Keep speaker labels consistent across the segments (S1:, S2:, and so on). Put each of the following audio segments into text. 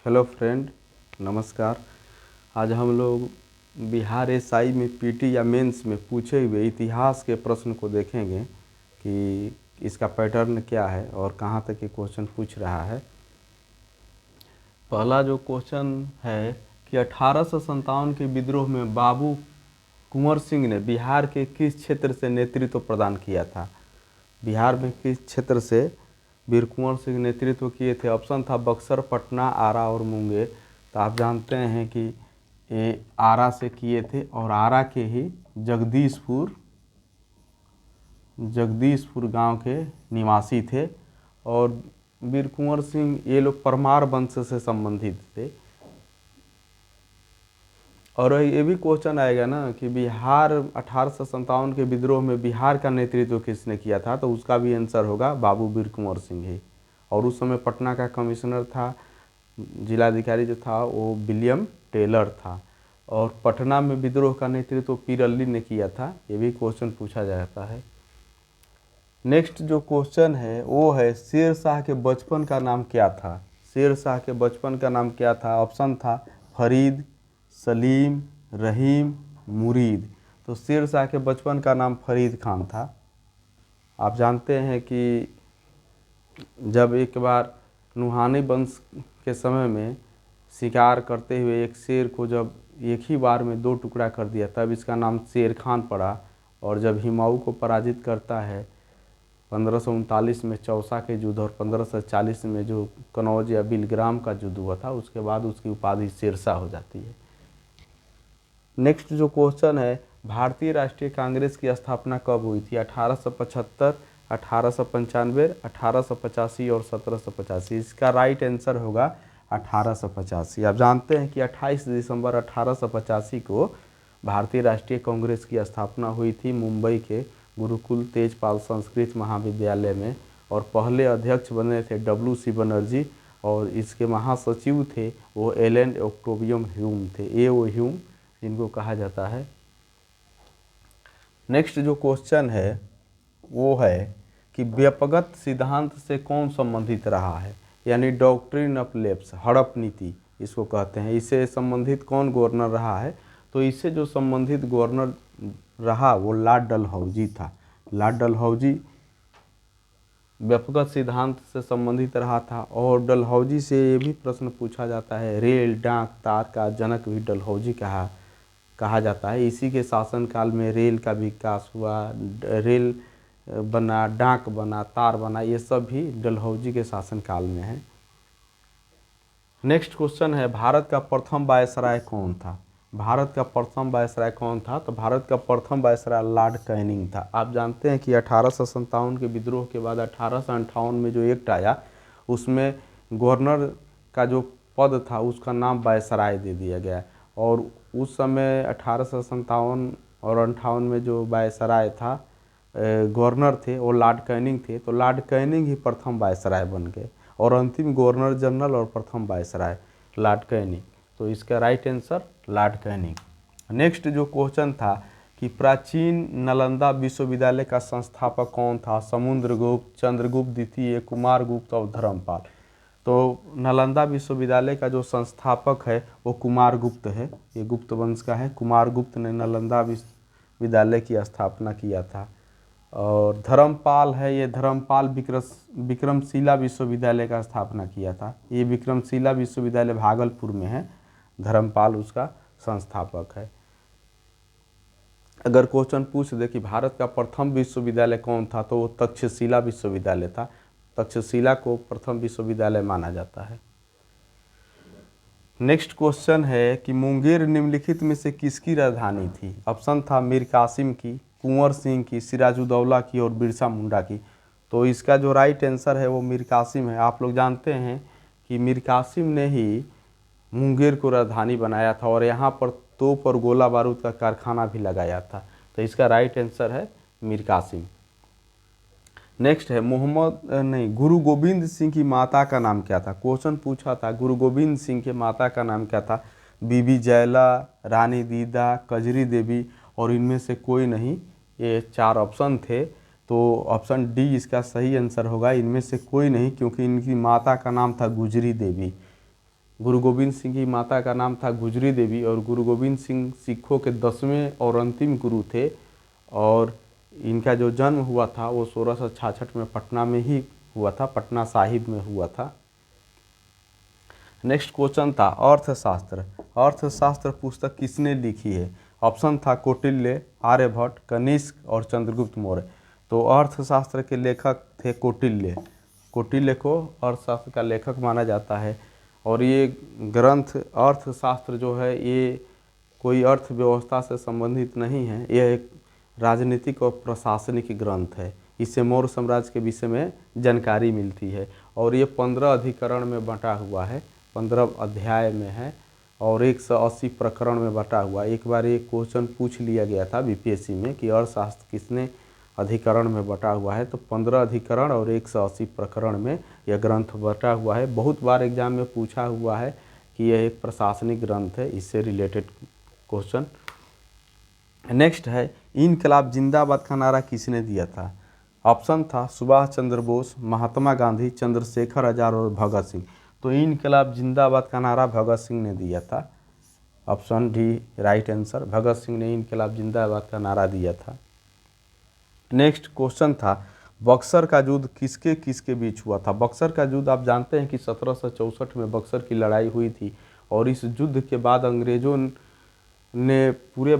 S1: Hello friend, नमस्कार। आज हम लोग बिहार एसआई में पीटी या मेंस में पूछे हुए इतिहास के प्रश्न को देखेंगे कि इसका पैटर्न क्या है और कहाँ तक ये क्वेश्चन पूछ रहा है। पहला जो क्वेश्चन है कि 1857 के विद्रोह में बाबू कुंवर सिंह ने बिहार के किस क्षेत्र से नेतृत्व प्रदान किया था। बिहार में किस क्षेत्र से वीर कुंवर सिंह नेतृत्व किए थे। ऑप्शन था बक्सर, पटना, आरा और मुंगेर। तो आप जानते हैं कि ये आरा से किए थे और आरा के ही जगदीशपुर गांव के निवासी थे। और वीर कुंवर सिंह ये लोग परमार वंश से संबंधित थे। और ये भी क्वेश्चन आएगा ना कि बिहार 1857 के विद्रोह में बिहार का नेतृत्व किसने किया था, तो उसका भी आंसर होगा बाबू वीर कुंवर सिंह ही। और उस समय पटना का कमिश्नर था, जिलाधिकारी जो था वो विलियम टेलर था। और पटना में विद्रोह का नेतृत्व पीर अली ने किया था। ये भी क्वेश्चन पूछा जाता है। नेक्स्ट जो क्वेश्चन है वो है शेर शाह के बचपन का नाम क्या था। शेर शाह के बचपन का नाम क्या था। ऑप्शन था फरीद, सलीम, रहीम, मुरीद। तो शेर शाह के बचपन का नाम फरीद खान था। आप जानते हैं कि जब एक बार नुहानी वंश के समय में शिकार करते हुए एक शेर को जब एक ही बार में 2 टुकड़ा कर दिया, तब इसका नाम शेर खान पड़ा। और जब हिमाऊ को पराजित करता है 1539 में चौसा के युद्ध और 1540 में जो कनौज या बिलग्राम का युद्ध हुआ था, उसके बाद उसकी उपाधि शेरशाह हो जाती है। नेक्स्ट जो क्वेश्चन है, भारतीय राष्ट्रीय कांग्रेस की स्थापना कब हुई थी। 1875, 1895, 1885 और 1785। इसका राइट आंसर होगा 1885। आप जानते हैं कि 28 दिसंबर 1885 को भारतीय राष्ट्रीय कांग्रेस की स्थापना हुई थी मुंबई के गुरुकुल तेजपाल संस्कृत महाविद्यालय में। और पहले अध्यक्ष बने थे WC बनर्जी और इसके महासचिव थे वो एलन ऑक्टेवियम ह्यूम थे। ये वो ह्यूम जिनको कहा जाता है। नेक्स्ट जो क्वेश्चन है वो है कि व्यक्तिगत सिद्धांत से कौन संबंधित रहा है, यानी डॉक्ट्रिन ऑफ लेप्स, हड़प नीति इसको कहते हैं। इससे संबंधित कौन गवर्नर रहा है, तो इससे जो संबंधित गवर्नर रहा वो लॉर्ड डलहौजी था। लॉर्ड डलहौजी व्यक्तिगत सिद्धांत से संबंधित रहा था। और डलहौजी से ये भी प्रश्न पूछा जाता है, रेल डाक तार का जनक भी डलहौजी कहा जाता है। इसी के शासनकाल में रेल का विकास हुआ, रेल बना, डाक बना, तार बना, ये सब भी डलहौजी के शासनकाल में है। नेक्स्ट क्वेश्चन है भारत का प्रथम वायसराय कौन था। भारत का प्रथम वायसराय कौन था, तो भारत का प्रथम वायसराय लॉर्ड कैनिंग था। आप जानते हैं कि 1857 के विद्रोह के बाद 1858 में जो एक्ट आया उसमें गवर्नर का जो पद था उसका नाम वायसराय दे दिया गया। और उस समय 1857 और 58 में जो वायसराय था, गवर्नर थे वो लॉर्ड कैनिंग थे। तो लॉर्ड कैनिंग ही प्रथम वायसराय बन गए और अंतिम गवर्नर जनरल और प्रथम वायसराय लॉर्ड कैनिंग। तो इसका right answer Lord Canning. Next जो क्वेश्चन था कि प्राचीन नालंदा विश्वविद्यालय का संस्थापक कौन था। समुद्रगुप्त, चंद्रगुप्त द्वितीय, कुमारगुप्त और धर्मपाल। तो नालंदा विश्वविद्यालय का जो संस्थापक है वो कुमारगुप्त है। ये गुप्त वंश का है। कुमारगुप्त ने नालंदा विश्वविद्यालय की स्थापना किया था। और धर्मपाल है, ये धर्मपाल विक्रमशिला विश्वविद्यालय का स्थापना किया था। ये विक्रमशिला विश्वविद्यालय भागलपुर में है। धर्मपाल उसका संस्थापक है। अगर क्वेश्चन पूछ दे कि भारत का प्रथम विश्वविद्यालय कौन था, तो वो तक्षशिला विश्वविद्यालय था। तक्षशिला को प्रथम विश्वविद्यालय माना जाता है। नेक्स्ट क्वेश्चन है कि मुंगेर निम्नलिखित में से किसकी राजधानी थी। ऑप्शन था मीर कासिम की, कुंवर सिंह की, सिराजुद्दौला की और बिरसा मुंडा की। तो इसका जो राइट आंसर है वो मीर कासिम है। आप लोग जानते हैं कि मीर कासिम ने ही मुंगेर को राजधानी बनाया था और यहाँ पर तोप और गोला बारूद का कारखाना भी लगाया था। तो इसका राइट आंसर है मीर कासिम। नेक्स्ट है गुरु गोविंद सिंह की माता का नाम क्या था। क्वेश्चन पूछा था गुरु गोविंद सिंह के माता का नाम क्या था। बीबी जयला, रानी दीदा, कजरी देवी और इनमें से कोई नहीं। ये 4 ऑप्शन थे, तो ऑप्शन डी इसका सही आंसर होगा, इनमें से कोई नहीं, क्योंकि इनकी माता का नाम था गुजरी देवी। गुरु गोविंद सिंह की माता का नाम था गुजरी देवी और गुरु गोविंद सिंह सिखों के 10वें और अंतिम गुरु थे। और इनका जो जन्म हुआ था वो 1666 में पटना में ही हुआ था, पटना साहिब में हुआ था। नेक्स्ट क्वेश्चन था अर्थशास्त्र। अर्थशास्त्र पुस्तक किसने लिखी है? ऑप्शन था कौटिल्य, आर्यभट्ट, कनिष्क और चंद्रगुप्त मौर्य। तो अर्थशास्त्र के लेखक थे कौटिल्य। कौटिल्य को अर्थशास्त्र का लेखक माना जाता है। और ये ग्रंथ अर्थशास्त्र जो है ये कोई अर्थव्यवस्था से संबंधित नहीं है, यह एक राजनीतिक और प्रशासनिक ग्रंथ है। इससे मौर्य साम्राज्य के विषय में जानकारी मिलती है। और ये 15 अधिकरण में बंटा हुआ है, 15 अध्याय में है और 180 प्रकरण में बंटा हुआ। एक बार एक क्वेश्चन पूछ लिया गया था बीपीएससी में कि अर्थशास्त्र किसने अधिकरण में बंटा हुआ है, तो 15 अधिकरण और 180 प्रकरण में यह ग्रंथ बंटा हुआ है। बहुत बार एग्जाम में पूछा हुआ है कि यह एक प्रशासनिक ग्रंथ है, इससे रिलेटेड क्वेश्चन। नेक्स्ट है इनकलाब जिंदाबाद का नारा किसने दिया था? ऑप्शन था सुभाष चंद्र बोस, महात्मा गांधी, चंद्रशेखर आजाद और भगत सिंह। तो इनकलाब जिंदाबाद का नारा भगत सिंह ने दिया था। Option D right answer, Bhagat Singh ने इनकलाब जिंदाबाद का नारा दिया था। नेक्स्ट क्वेश्चन था बक्सर का युद्ध किसके किसके बीच हुआ था? बक्सर का युद्ध आप जानते हैं कि 1764 में बक्सर की लड़ाई हुई थी और इस युद्ध के बाद अंग्रेज़ों ने पूरे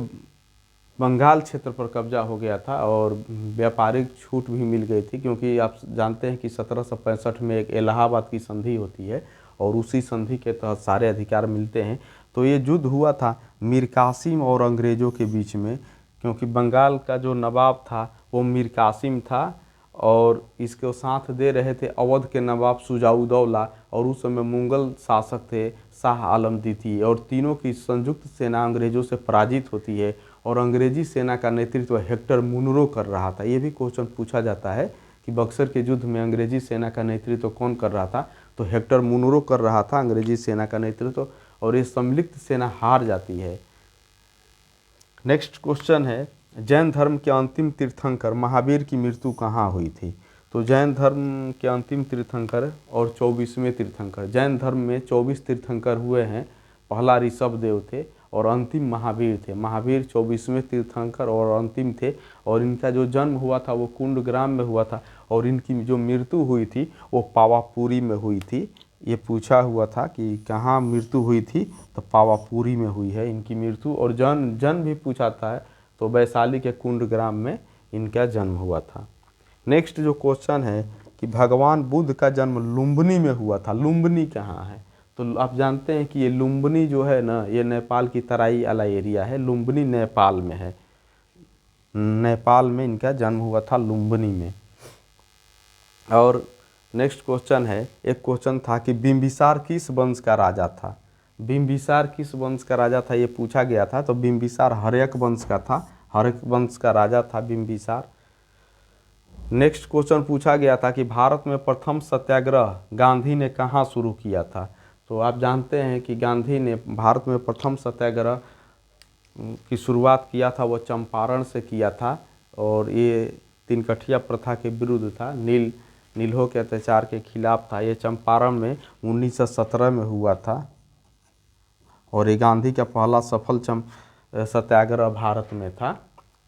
S1: बंगाल क्षेत्र पर कब्जा हो गया था और व्यापारिक छूट भी मिल गई थी, क्योंकि आप जानते हैं कि 1765 में एक इलाहाबाद की संधि होती है और उसी संधि के तहत सारे अधिकार मिलते हैं। तो ये युद्ध हुआ था मीर कासिम और अंग्रेज़ों के बीच में, क्योंकि बंगाल का जो नवाब था वो मीर कासिम था और इसको साथ दे रहे थे अवध के नवाब शुजाउद्दौला और उस समय मुगल शासक थे शाह आलम द्वितीय। और तीनों की संयुक्त सेना अंग्रेज़ों से पराजित होती है और अंग्रेजी सेना का नेतृत्व हेक्टर मुनरो कर रहा था। ये भी क्वेश्चन पूछा जाता है कि बक्सर के युद्ध में अंग्रेजी सेना का नेतृत्व कौन कर रहा था? तो हेक्टर मुनरो कर रहा था अंग्रेजी सेना का नेतृत्व और ये सम्मिलित सेना हार जाती है। नेक्स्ट क्वेश्चन है जैन धर्म के अंतिम तीर्थंकर महावीर की मृत्यु कहाँ हुई थी? तो जैन धर्म के अंतिम तीर्थंकर और 24वें तीर्थंकर, जैन धर्म में 24 तीर्थंकर हुए हैं। पहला ऋषभदेव थे और अंतिम महावीर थे। महावीर 24वें तीर्थंकर और अंतिम थे और इनका जो जन्म हुआ था वो कुंडग्राम में हुआ था और इनकी जो मृत्यु हुई थी वो पावापुरी में हुई थी। ये पूछा हुआ था कि कहाँ मृत्यु हुई थी, तो पावापुरी में हुई है इनकी मृत्यु। और जन्म भी पूछा था तो वैशाली के कुंडग्राम में इनका जन्म हुआ था। नेक्स्ट जो क्वेश्चन है कि भगवान बुद्ध का जन्म लुम्बिनी में हुआ था। लुम्बिनी कहाँ है? तो आप जानते हैं कि ये लुम्बिनी जो है ना, ये नेपाल की तराई वाला एरिया है। लुम्बिनी नेपाल में है, नेपाल में इनका जन्म हुआ था लुम्बिनी में। और नेक्स्ट क्वेश्चन है, एक क्वेश्चन था कि बिंबिसार किस वंश का राजा था? बिंबिसार किस वंश का राजा था ये पूछा गया था। तो बिंबिसार हर्यक वंश का था, हर्यक वंश का राजा था बिंबिसार। नेक्स्ट क्वेश्चन पूछा गया था कि भारत में प्रथम सत्याग्रह गांधी ने कहाँ शुरू किया था? तो आप जानते हैं कि गांधी ने भारत में प्रथम सत्याग्रह की शुरुआत किया था वो चंपारण से किया था और ये तिनकठिया प्रथा के विरुद्ध था, नीलों के अत्याचार के खिलाफ था। ये चंपारण में 1917 में हुआ था और ये गांधी का पहला सफल सत्याग्रह भारत में था।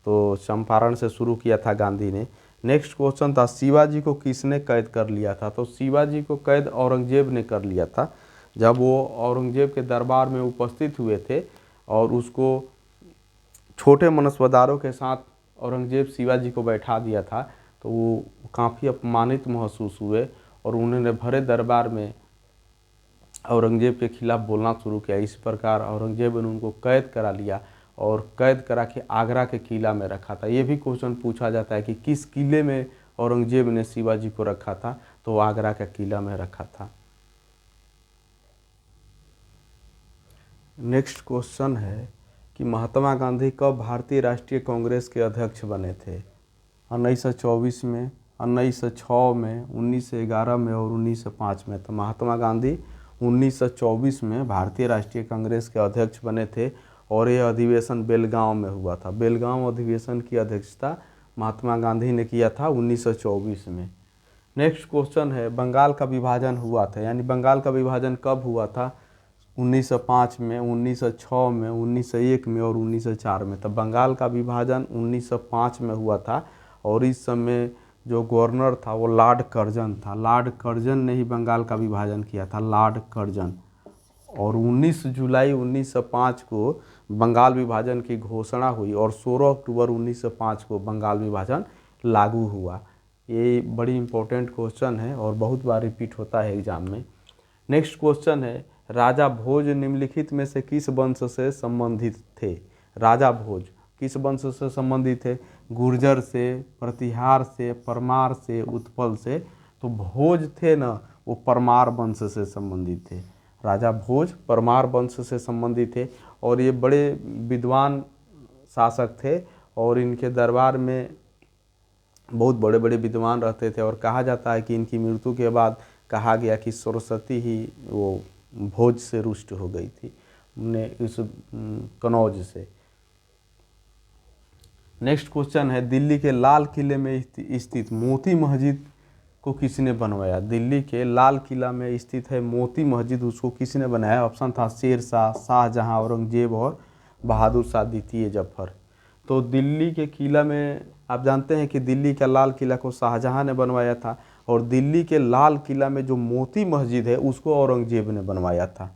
S1: तो चंपारण से शुरू किया था गांधी ने। नेक्स्ट क्वेश्चन था शिवाजी को किसने कैद कर लिया था? तो शिवाजी को कैद औरंगजेब ने कर लिया था जब वो औरंगजेब के दरबार में उपस्थित हुए थे और उसको छोटे मनसबदारों के साथ औरंगजेब शिवाजी को बैठा दिया था। तो वो काफ़ी अपमानित महसूस हुए और उन्होंने भरे दरबार में औरंगजेब के खिलाफ बोलना शुरू किया। इस प्रकार औरंगजेब ने उनको कैद करा लिया और कैद करा के आगरा के किला में रखा था। ये भी क्वेश्चन पूछा जाता है कि किस किले में औरंगजेब ने शिवाजी को रखा था? तो आगरा के किला में रखा था। नेक्स्ट क्वेश्चन है कि महात्मा गांधी कब भारतीय राष्ट्रीय कांग्रेस के अध्यक्ष बने थे? 1924 में, 1906 में, 1911 में और 1905 में। तो महात्मा गांधी 1924 में भारतीय राष्ट्रीय कांग्रेस के अध्यक्ष बने थे और यह अधिवेशन बेलगांव में हुआ था। बेलगांव अधिवेशन की अध्यक्षता महात्मा गांधी ने किया था 1924 में। नेक्स्ट क्वेश्चन है बंगाल का विभाजन हुआ था, यानी बंगाल का विभाजन कब हुआ था? 1905 में, 1906 में, 1901 में और 1904 में। तब बंगाल का विभाजन 1905 में हुआ था और इस समय जो गवर्नर था वो लॉर्ड कर्जन था। लॉर्ड कर्जन ने ही बंगाल का विभाजन किया था, लॉर्ड कर्जन। और 19 जुलाई 1905 को बंगाल विभाजन की घोषणा हुई और 16 अक्टूबर 1905 को बंगाल विभाजन लागू हुआ। ये बड़ी इंपॉर्टेंट क्वेश्चन है और बहुत बार रिपीट होता है एग्जाम में। नेक्स्ट क्वेश्चन है, राजा भोज निम्नलिखित में से किस वंश से संबंधित थे? राजा भोज किस वंश से संबंधित थे? गुर्जर से, प्रतिहार से, परमार से, उत्पल से। तो भोज थे ना, वो परमार वंश से संबंधित थे। राजा भोज परमार वंश से संबंधित थे और ये बड़े विद्वान शासक थे और इनके दरबार में बहुत बड़े बड़े विद्वान रहते थे और कहा जाता है कि इनकी मृत्यु के बाद कहा गया कि सरस्वती ही वो भोज से रुष्ट हो गई थी, उन्हें इस कनौज से। नेक्स्ट क्वेश्चन है, दिल्ली के लाल किले में स्थित मोती मस्जिद को किसने बनवाया? दिल्ली के लाल किला में स्थित है मोती मस्जिद, उसको किसने बनाया? ऑप्शन था शेर शाह, शाहजहां, औरंगजेब और बहादुर शाह द्वितीय जफर। तो दिल्ली के किला में आप जानते हैं कि दिल्ली का लाल किला को शाहजहां ने बनवाया था और दिल्ली के लाल किला में जो मोती मस्जिद है उसको औरंगजेब ने बनवाया था।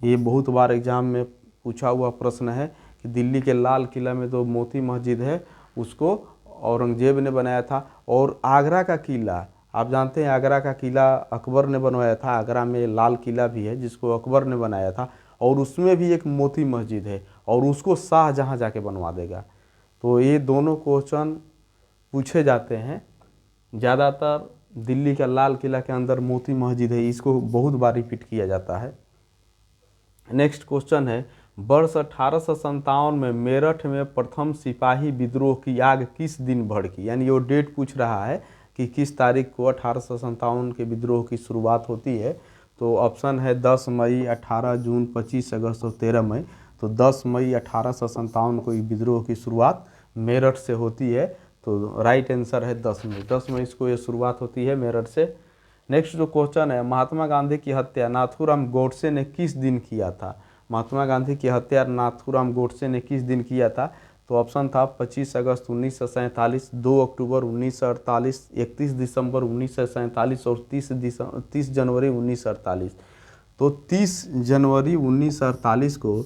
S1: ये बहुत बार एग्जाम में पूछा हुआ प्रश्न है कि दिल्ली के लाल किला में जो मोती मस्जिद है उसको औरंगजेब ने बनाया था। और आगरा का किला, आप जानते हैं आगरा का किला अकबर ने बनवाया था। आगरा में लाल किला भी है जिसको अकबर ने बनाया था और उसमें भी एक मोती मस्जिद है और उसको शाहजहां जाके बनवा देगा। तो ये दोनों क्वेश्चन पूछे जाते हैं ज़्यादातर। दिल्ली का लाल किला के अंदर मोती मस्जिद है, इसको बहुत बार रिपीट किया जाता है। नेक्स्ट क्वेश्चन है, वर्ष 1857 में मेरठ में प्रथम सिपाही विद्रोह की आग किस दिन भड़की? यानी वो डेट पूछ रहा है कि किस तारीख को 1857 के विद्रोह की शुरुआत होती है। तो ऑप्शन है 10 मई, 18 जून, 25 अगस्त और 13 मई। तो 10 मई 1857 को विद्रोह की शुरुआत मेरठ से होती है। तो राइट आंसर है 10 मई। 10 मई को ये शुरुआत होती है मेरठ से। नेक्स्ट जो क्वेश्चन है, महात्मा गांधी की हत्या नाथूराम गोडसे ने किस दिन किया था? महात्मा गांधी की हत्या नाथूराम गोडसे ने किस दिन किया था? तो ऑप्शन था 25 अगस्त 1947, 2 अक्टूबर 1948, 31 दिसंबर 1947 और 30 जनवरी 1948। तो 30 जनवरी 1948 को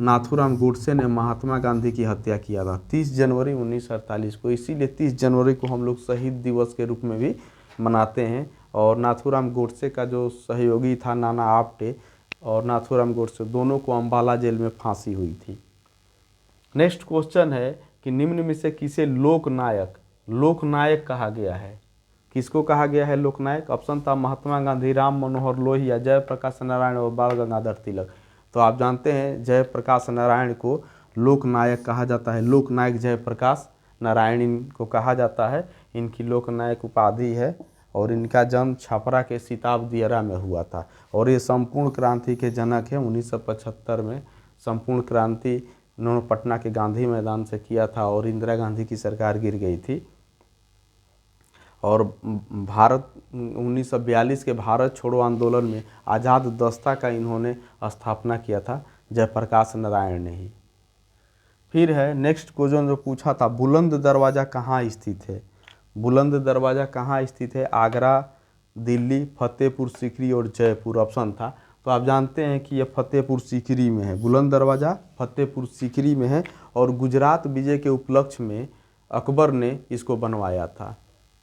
S1: नाथूराम गोडसे ने महात्मा गांधी की हत्या किया था, 30 जनवरी 1948 को। इसीलिए 30 जनवरी को हम लोग शहीद दिवस के रूप में भी मनाते हैं। और नाथूराम गोडसे का जो सहयोगी था नाना आप्टे और नाथूराम गोडसे, दोनों को अम्बाला जेल में फांसी हुई थी। नेक्स्ट क्वेश्चन है कि निम्न में से किसे लोकनायक लोकनायक कहा गया है? किसको कहा गया है लोकनायक? ऑप्शन था महात्मा गांधी, राम मनोहर लोहिया, जयप्रकाश नारायण और बाल गंगाधर तिलक। तो आप जानते हैं जयप्रकाश नारायण को लोकनायक कहा जाता है। लोकनायक जयप्रकाश नारायण इनको कहा जाता है, इनकी लोकनायक उपाधि है। और इनका जन्म छपरा के सिताब दियरा में हुआ था और ये संपूर्ण क्रांति के जनक हैं। 1975 में संपूर्ण क्रांति इन्होंने पटना के गांधी मैदान से किया था और इंदिरा गांधी की सरकार गिर गई थी। और भारत 1942 के भारत छोड़ो आंदोलन में आज़ाद दस्ता का इन्होंने स्थापना किया था, जयप्रकाश नारायण ने ही। फिर है नेक्स्ट क्वेश्चन जो पूछा था, बुलंद दरवाज़ा कहाँ स्थित है? बुलंद दरवाज़ा कहाँ स्थित है? आगरा, दिल्ली, फतेहपुर सीकरी और जयपुर ऑप्शन था। तो आप जानते हैं कि यह फतेहपुर सीकरी में है। बुलंद दरवाज़ा फतेहपुर सीकरी में है और गुजरात विजय के उपलक्ष्य में अकबर ने इसको बनवाया था।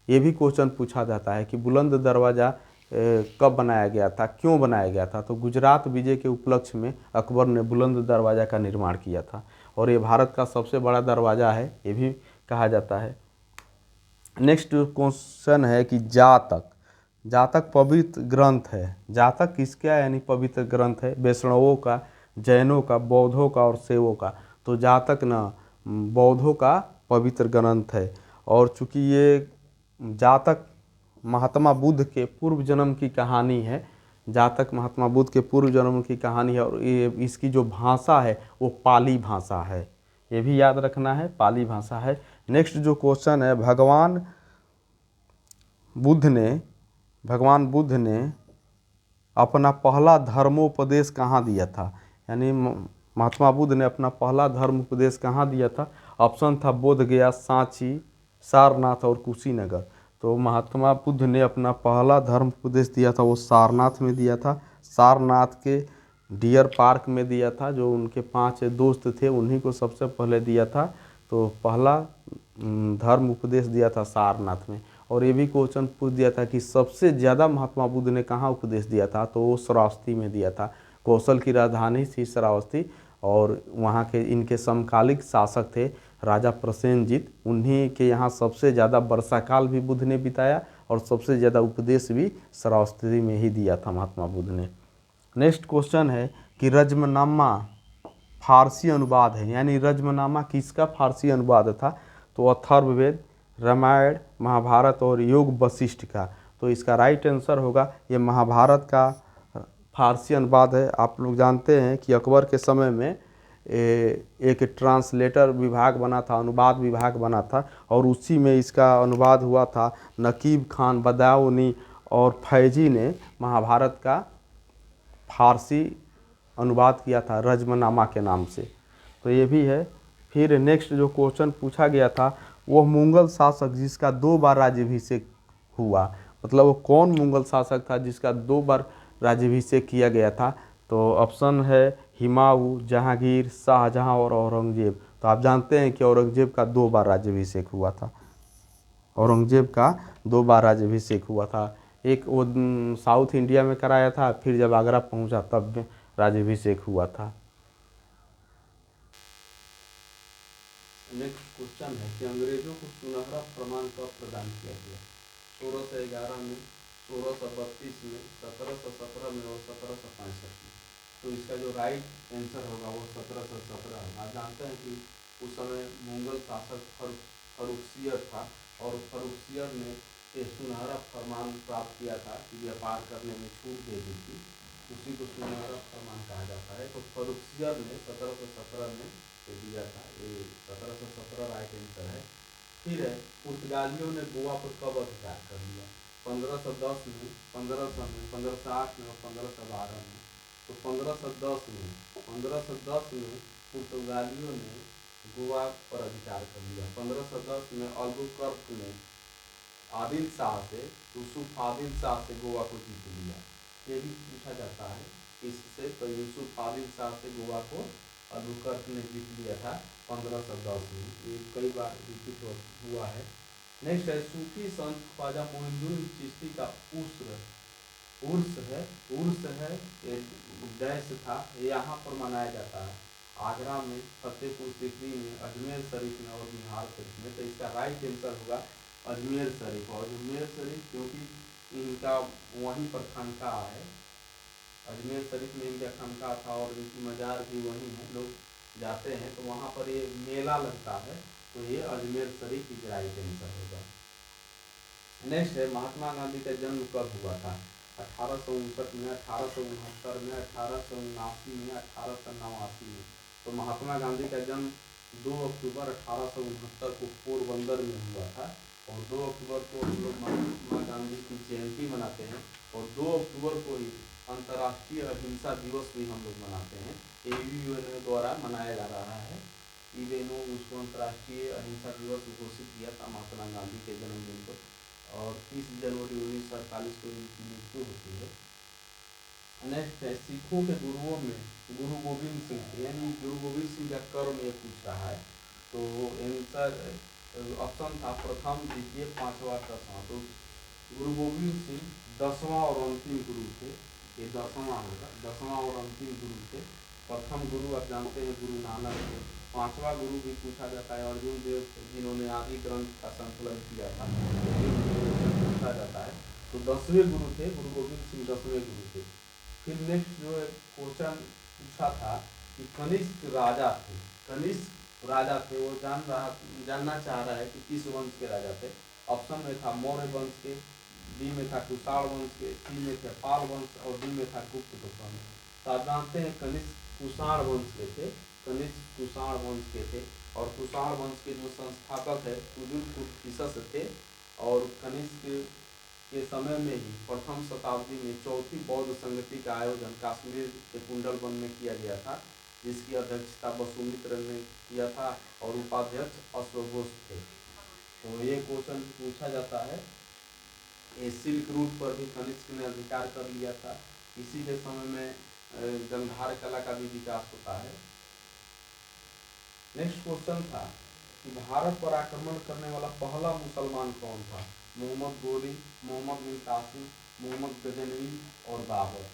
S1: ये भी क्वेश्चन पूछा जाता है कि बुलंद दरवाज़ा कब बनाया गया था, क्यों बनाया गया था? तो गुजरात विजय के उपलक्ष्य में अकबर ने बुलंद दरवाज़ा का निर्माण किया था और ये भारत का सबसे बड़ा दरवाज़ा है, ये भी कहा जाता है। नेक्स्ट क्वेश्चन है कि जातक जातक पवित्र ग्रंथ है। जातक किसका यानी पवित्र ग्रंथ है? वैष्णवों का, जैनों का, बौद्धों का और शैवों का। तो जातक ना बौद्धों का पवित्र ग्रंथ है। और चूँकि ये जातक महात्मा बुद्ध के पूर्व जन्म की कहानी है, जातक महात्मा बुद्ध के पूर्व जन्म की कहानी है और ये इसकी जो भाषा है वो पाली भाषा है, ये भी याद रखना है, पाली भाषा है। नेक्स्ट जो क्वेश्चन है, भगवान बुद्ध ने अपना पहला धर्मोपदेश कहाँ दिया था, यानी महात्मा बुद्ध ने अपना पहला धर्म उपदेश कहाँ दिया था। ऑप्शन था बोध गया, सांची, सारनाथ और कुशीनगर। तो महात्मा बुद्ध ने अपना पहला धर्म उपदेश दिया था वो सारनाथ में दिया था। सारनाथ के डियर पार्क में दिया था, जो उनके 5 दोस्त थे उन्हीं को सबसे पहले दिया था। तो पहला धर्म उपदेश दिया था सारनाथ में। और ये भी क्वेश्चन पूछ दिया था कि सबसे ज़्यादा महात्मा बुद्ध ने कहाँ उपदेश दिया था, तो वो श्रावस्ती में दिया था। कौशल की राजधानी थी श्रावस्ती, और वहाँ के इनके समकालिक शासक थे राजा प्रसेनजीत, उन्हीं के यहाँ सबसे ज़्यादा वर्षाकाल भी बुद्ध ने बिताया और सबसे ज़्यादा उपदेश भी श्रावस्ती में ही दिया था महात्मा बुद्ध ने। नेक्स्ट क्वेश्चन है कि रजमनामा फारसी अनुवाद है, यानी रजमनामा किसका फारसी अनुवाद था, तो अथर्ववेद, रामायण, महाभारत और योग वशिष्ठ का। तो इसका राइट आंसर होगा ये महाभारत का फारसी अनुवाद है। आप लोग जानते हैं कि अकबर के समय में एक ट्रांसलेटर विभाग बना था, अनुवाद विभाग बना था, और उसी में इसका अनुवाद हुआ था। नकीब खान बदाऊनी और फैजी ने महाभारत का फारसी अनुवाद किया था रजमनामा के नाम से। तो ये भी है। फिर नेक्स्ट जो क्वेश्चन पूछा गया था, वह मुगल शासक जिसका 2 बार राज्याभिषेक हुआ, मतलब वो कौन मुगल शासक था जिसका 2 बार राज्याभिषेक किया गया था। तो ऑप्शन है हुमायूं, जहांगीर, शाहजहां और औरंगजेब। तो आप जानते हैं कि औरंगजेब का 2 बार राज्याभिषेक हुआ था। औरंगजेब का 2 बार राज्याभिषेक हुआ था। एक वो साउथ इंडिया में कराया था, फिर जब आगरा पहुंचा तब राज्याभिषेक हुआ था। नेक्स्ट क्वेश्चन है कि अंग्रेजों को सुनहरा प्रमाण कब प्रदान किया गया। 1611 में, 1632 में, 1717 में और 1765 में। तो इसका जो राइट आंसर होगा वो 1717 होगा। आप जानते हैं कि उस समय मुगल शासक फर्रुखसियर था, और फर्रुखसियर ने सुनहरा फरमान प्राप्त किया था कि व्यापार करने में छूट दे दी थी, उसी को सुनहरा फरमान कहा जाता है। तो फर्रुखसियर ने 1717 में दिया था, ये 1717 राइट आंसर है। फिर है पुर्तगालियों ने गोवा पर कब अधिकार कर लिया। 1510 में, 1500 में, 1508 में और 1512 में। तो 1510 में, 1510 में पुर्तगालियों ने गोवा पर अधिकार कर लिया। 1510 में अल्बुकर्क ने आदिल शाह से, यूसुफ आदिल शाह से गोवा को जीत लिया। ये भी पूछा जाता है इससे, तो यूसुफ आदिल शाह से गोवा को अल्बुकर्क ने जीत लिया था 1510 में। ये कई बार रिपीट हुआ है। नेक्स्ट है सूफी संत ख्वाजा मोइनुद्दीन चिश्ती का उर्स है डैश था, यहाँ पर मनाया जाता है। आगरा में, फतेहपुर सीकरी में, अजमेर शरीफ में और बिहार शरीफ में। तो इसका राइट आंसर होगा अजमेर शरीफ। और अजमेर शरीफ क्योंकि इनका वहीं पर खानका है, अजमेर शरीफ में इनका खानका था और इनकी मज़ार भी वहीं है, लोग जाते हैं तो वहाँ पर ये मेला लगता है। तो ये अजमेर शरीफ की राइट आंसर होगा। नेक्स्ट है महात्मा गांधी का जन्म कब हुआ था। 1859 में, 1869 में, 1879 में, 1889 में। तो महात्मा गांधी का जन्म 2 अक्टूबर 1869 को पोरबंदर में हुआ था। और 2 अक्टूबर को हम लोग महात्मा गांधी की जयंती मनाते हैं, और 2 अक्टूबर को ही अंतर्राष्ट्रीय अहिंसा दिवस भी हम लोग मनाते हैं। AUN द्वारा मनाया जा रहा है। यूएनओ उसको अंतर्राष्ट्रीय अहिंसा दिवस घोषित किया था महात्मा गांधी के जन्मदिन को। और 30 जनवरी 1948 को इनकी मृत्यु होती है। नेक्स्ट है सिखों के गुरुओं में गुरु गोविंद सिंह, यानी गुरु गोविंद सिंह का कर्म ये पूछ रहा है। तो आंसर ऑप्शन था प्रथम, द्वितीय, पांचवा, 10वां। तो गुरु गोविंद सिंह 10वां और अंतिम गुरु थे। ये 10वां होगा, 10वां और अंतिम गुरु थे। प्रथम गुरु आप जानते हैं गुरु नानक थे। 5वां गुरु भी पूछा जाता है अर्जुन देव थे, जिन्होंने आदि ग्रंथ का संकलन किया था, पूछा जाता है। तो 10वें गुरु थे गुरु गोविंद सिंह, 10वें गुरु थे। फिर नेक्स्ट जो क्वेश्चन पूछा था कि कनिष्क राजा थे, कनिष्क राजा थे, वो जानना चाह रहा है कि किस वंश के राजा थे। ऑप्शन में था मौर्य वंश के, बी में था कुषाण वंश के, सी में था पाल वंश और डी में था गुप्त वंश। तो आप जानते हैं कनिष्क कुषाण वंश के थे, कनिष्क कुषाण वंश के थे। और कुषाण वंश के जो संस्थापक है कुजुल थे, और कनिष्क के समय में ही प्रथम शताब्दी में चौथी बौद्ध संगति का आयोजन कश्मीर के कुंडलवन में किया गया था, जिसकी अध्यक्षता वसुमित्र ने किया था और उपाध्यक्ष अश्वघोष थे। तो ये क्वेश्चन पूछा जाता है। ये सिल्क रूट पर भी कनिष्क ने अधिकार कर लिया था। इसी के समय में गंधार कला का भी विकास होता है। नेक्स्ट क्वेश्चन था कि भारत पर आक्रमण करने वाला पहला मुसलमान कौन था? मोहम्मद गोरी, मोहम्मद बिन कासिम, मोहम्मद गजनवी और बाबर।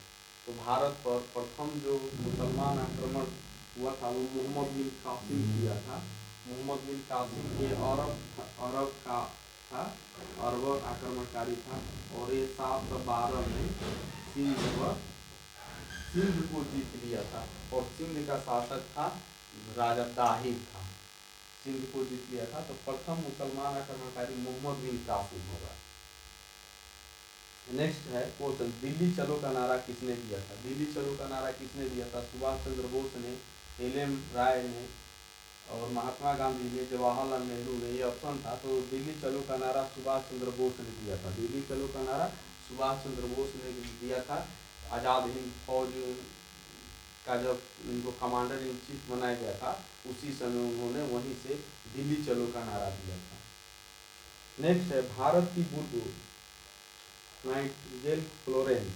S1: तो भारत पर प्रथम जो मुसलमान आक्रमण हुआ था वो मोहम्मद बिन कासिम किया था। मोहम्मद बिन कासिम ये अरब का था, अरब आक्रमणकारी था और ये 712 में सिंध को जीत लिया था और सिंध का शासक था राजा दाहिर था। सिंध को जीत लिया था। तो प्रथम मुसलमान आक्रमणकारी मोहम्मद बिन कासिम होगा। नेक्स्ट है क्वेश्चन, दिल्ली चलो का नारा किसने दिया था? दिल्ली चलो का नारा किसने दिया था? सुभाष चंद्र बोस ने, एल.एम. राय ने और महात्मा गांधी ने, जवाहरलाल नेहरू ने। ये ऑप्शन था। तो दिल्ली चलो का नारा सुभाष चंद्र बोस ने दिया था। दिल्ली चलो का नारा सुभाष चंद्र बोस ने दिया था। आज़ाद हिंद फौज का जब इनको कमांडर इन चीफ बनाया गया था उसी समय उन्होंने वहीं से दिल्ली चलो का नारा दिया था। नेक्स्ट है भारत की बुलबुल नाइटिंगेल फ्लोरेंस,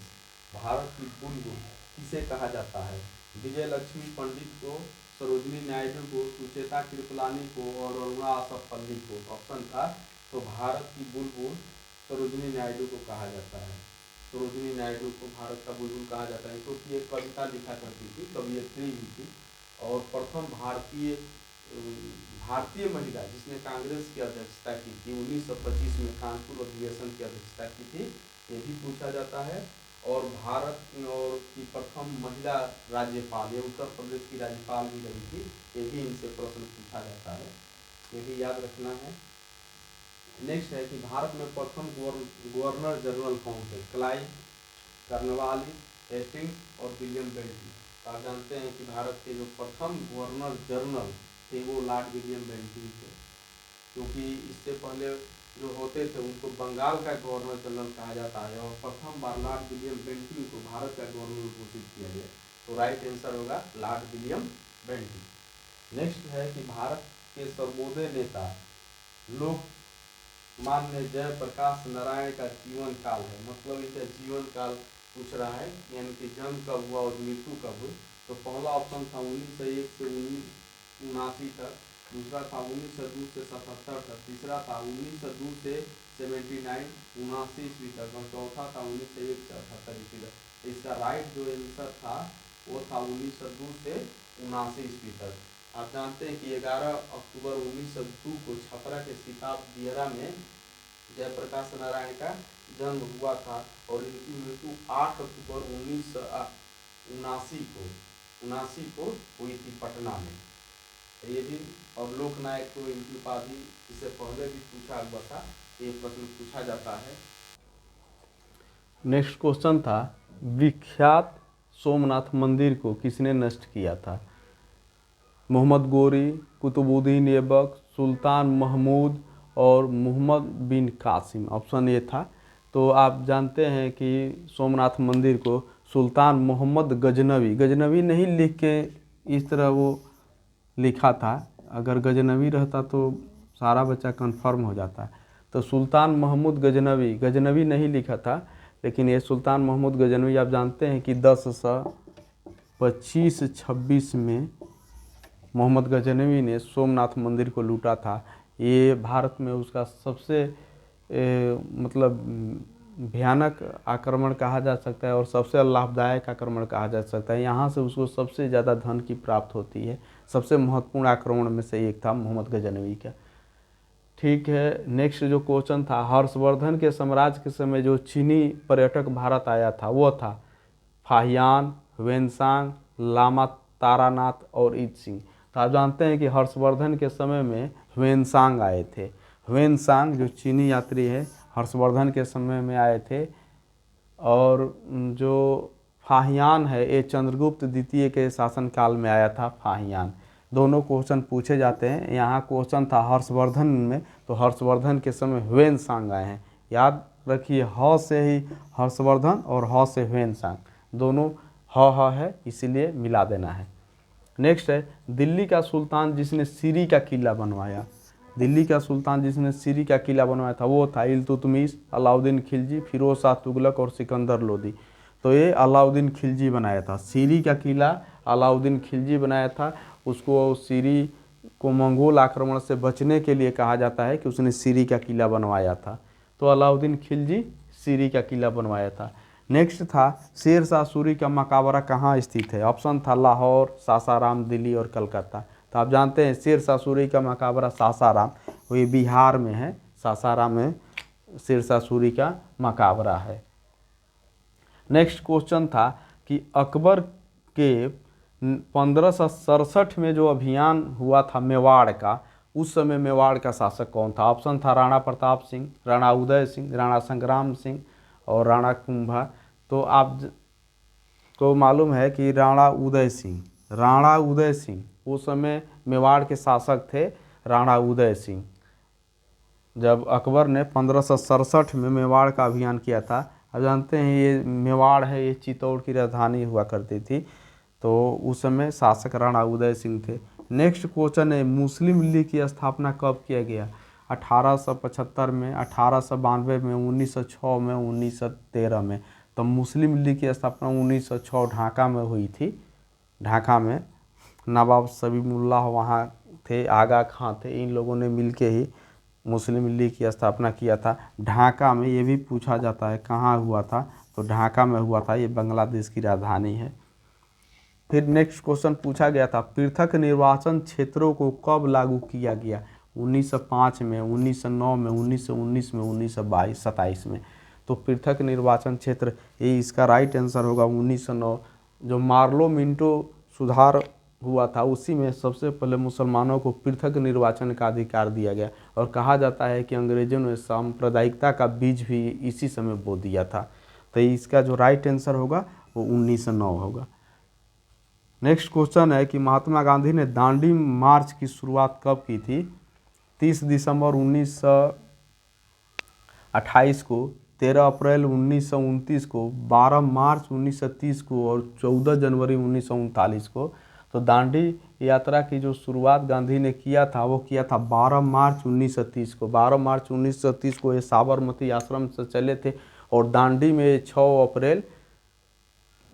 S1: भारत की बुलबुल किसे कहा जाता है? विजय लक्ष्मी पंडित को, सरोजिनी नायडू को, सुचेता कृपलानी को और अरुणा आसफ पल्ली को। ऑप्शन था। तो भारत की बुलबुल सरोजिनी नायडू को कहा जाता है। सरोजिनी नायडू को भारत का बुलबुल कहा जाता है क्योंकि एक कविता लिखा करती थी, कवियत्री भी थी और प्रथम भारतीय महिला जिसने कांग्रेस की अध्यक्षता की थी 1925 में कानपुर अधिवेशन की अध्यक्षता की थी, ये भी पूछा जाता है। और भारत और की प्रथम महिला राज्यपाल, ये उत्तर प्रदेश की राज्यपाल भी रही थी, ये भी इनसे प्रश्न पूछा जाता है, ये भी याद रखना है। नेक्स्ट है कि भारत में प्रथम गवर्नर जनरल कौन थे? क्लाइव, कर्नवालिस, हेस्टिंग्स और विलियम बेंटिंग। तो आप जानते हैं कि भारत के जो प्रथम गवर्नर जनरल थे वो लॉर्ड विलियम बेंटिंग थे, क्योंकि इससे पहले जो होते थे उनको बंगाल का गवर्नर जनरल कहा जाता है और प्रथम बार लॉर्ड विलियम बेंटिंग को भारत का गवर्नर घोषित किया गया। तो राइट आंसर होगा लॉर्ड विलियम बेंटिंग। नेक्स्ट है कि भारत के सर्वोदय नेता लोकमान्य जयप्रकाश नारायण का जीवन काल है, मतलब इनका जीवन काल पूछ रहा है, यानी कि जन्म कब हुआ और मृत्यु कब हुई। तो पहला ऑप्शन था 1901 से 1979 तक, दूसरा था 1902 से 77 तक, तीसरा था 1902 से 79 ईस्वी तक और चौथा था 1901 से 78 ईस्वी तक। इसका राइट जो आंसर था वो था 1902 से 79 ईस्वी तक। आप जानते हैं कि 11 अक्टूबर 1902 को छपरा के सिताब दियरा में जयप्रकाश नारायण का जन्म हुआ था और इनकी मृत्यु 8 अक्टूबर 1979 को हुई थी पटना में। ये भी और लोकनायक को इनकी उपाधि इससे पहले भी पूछा हुआ था, ये प्रश्न पूछा जाता है। नेक्स्ट क्वेश्चन था विख्यात सोमनाथ मंदिर को किसने नष्ट किया था? मोहम्मद गोरी, कुतुबुद्दीन ऐबक, सुल्तान महमूद और मोहम्मद बिन कासिम। ऑप्शन ए था। तो आप जानते हैं कि सोमनाथ मंदिर को सुल्तान मोहम्मद गजनवी नहीं लिख के इस तरह वो लिखा था, अगर गजनवी रहता तो सारा बच्चा कंफर्म हो जाता। तो सुल्तान महमूद गजनवी नहीं लिखा था, लेकिन ये सुल्तान महमूद गजनवी आप जानते हैं कि 1025-26 में मोहम्मद गजनवी ने सोमनाथ मंदिर को लूटा था। ये भारत में उसका सबसे मतलब भयानक आक्रमण कहा जा सकता है और सबसे लाभदायक आक्रमण कहा जा सकता है। यहाँ से उसको सबसे ज़्यादा धन की प्राप्त होती है। सबसे महत्वपूर्ण आक्रमण में से एक था मोहम्मद गजनवी का। ठीक है, नेक्स्ट जो क्वेश्चन था हर्षवर्धन के साम्राज्य के समय जो चीनी पर्यटक भारत आया था वो था फाहियान, ह्वेनसांग, लामा तारानाथ और ईदसिंह। तो आप जानते हैं कि हर्षवर्धन के समय में ह्वेनसांग आए थे। ह्वेनसांग जो चीनी यात्री है हर्षवर्धन के समय में आए थे। और जो फाहियान है ये चंद्रगुप्त द्वितीय के शासनकाल में आया था फाहियान। दोनों क्वेश्चन पूछे जाते हैं। यहाँ क्वेश्चन था हर्षवर्धन में, तो हर्षवर्धन के समय ह्वेनसांग आए हैं, याद रखिए ह से ही हर्षवर्धन और ह से ह्वेनसांग, दोनों ह है इसीलिए मिला देना है। नेक्स्ट है दिल्ली का सुल्तान जिसने सीरी का किला बनवाया। दिल्ली का सुल्तान जिसने सीरी का किला बनवाया था वो था इल्तुतमिश, अलाउद्दीन खिलजी, फिरोज शाह तुगलक और सिकंदर लोदी। तो ये अलाउद्दीन खिलजी बनाया था। सीरी का किला अलाउद्दीन खिलजी बनाया था। उसको सीरी को मंगोल आक्रमण से बचने के लिए कहा जाता है कि उसने सीरी का किला बनवाया था। तो अलाउद्दीन खिलजी सीरी का किला बनवाया था। नेक्स्ट था शेर शाह सूरी का मकबरा कहाँ स्थित है। ऑप्शन था लाहौर, सासाराम, दिल्ली और कलकत्ता। तो आप जानते हैं शेर शाह सूरी का मकबरा सासाराम, वो ये बिहार में है। सासाराम में शेर शाह सूरी का मकबरा है। नेक्स्ट क्वेश्चन था कि अकबर के 1567 में जो अभियान हुआ था मेवाड़ का, उस समय मेवाड़ का शासक कौन था। ऑप्शन था राणा प्रताप सिंह, राणा उदय सिंह, राणा संग्राम सिंह और राणा कुंभा। तो आप को मालूम है कि राणा उदय सिंह उस समय मेवाड़ के शासक थे। राणा उदय सिंह, जब अकबर ने 1567 में मेवाड़ का अभियान किया था। आप जानते हैं ये मेवाड़ है, ये चित्तौड़ की राजधानी हुआ करती थी। तो उस समय शासक राणा उदय सिंह थे। नेक्स्ट क्वेश्चन है मुस्लिम लीग की स्थापना कब किया गया। 1875 में, 1892 में, 1906 में, 1913 में। तो मुस्लिम लीग की स्थापना 1906 ढाका में हुई थी। ढाका में नवाब सबीमुल्लाह वहाँ थे, आगा खां थे, इन लोगों ने मिलके ही मुस्लिम लीग की स्थापना किया था। ढाका में, ये भी पूछा जाता है कहाँ हुआ था, तो ढाका में हुआ था। ये बांग्लादेश की राजधानी है। फिर नेक्स्ट क्वेश्चन पूछा गया था पृथक निर्वाचन क्षेत्रों को कब लागू किया गया। 1905 में, 1909 में, 1919 में, 1922, 27 में। तो पृथक निर्वाचन क्षेत्र, ये इसका राइट आंसर होगा 1909। जो मार्लो मिंटो सुधार हुआ था उसी में सबसे पहले मुसलमानों को पृथक निर्वाचन का अधिकार दिया गया। और कहा जाता है कि अंग्रेजों ने सांप्रदायिकता का बीज भी इसी समय बो दिया था। तो इसका जो राइट आंसर होगा वो 1909 होगा। नेक्स्ट क्वेश्चन है कि महात्मा गांधी ने दांडी मार्च की शुरुआत कब की थी। 30 दिसंबर 1928 को, 13 अप्रैल 1929 को, 12 मार्च 1930 को और 14 जनवरी 1939 को। तो दांडी यात्रा की जो शुरुआत गांधी ने किया था वो किया था 12 मार्च 1930 को। 12 मार्च 1930 को ये साबरमती आश्रम से चले थे और दांडी में 6 अप्रैल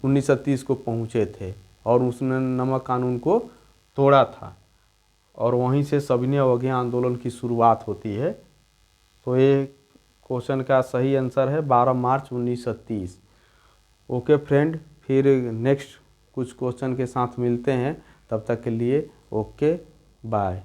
S1: 1930 को पहुँचे थे। और उसने नमक कानून को तोड़ा था और वहीं से सविनय अवज्ञा आंदोलन की शुरुआत होती है। तो ये क्वेश्चन का सही आंसर है 12 मार्च 1930। ओके फ्रेंड, फिर नेक्स्ट कुछ क्वेश्चन के साथ मिलते हैं। तब तक के लिए ओके बाय।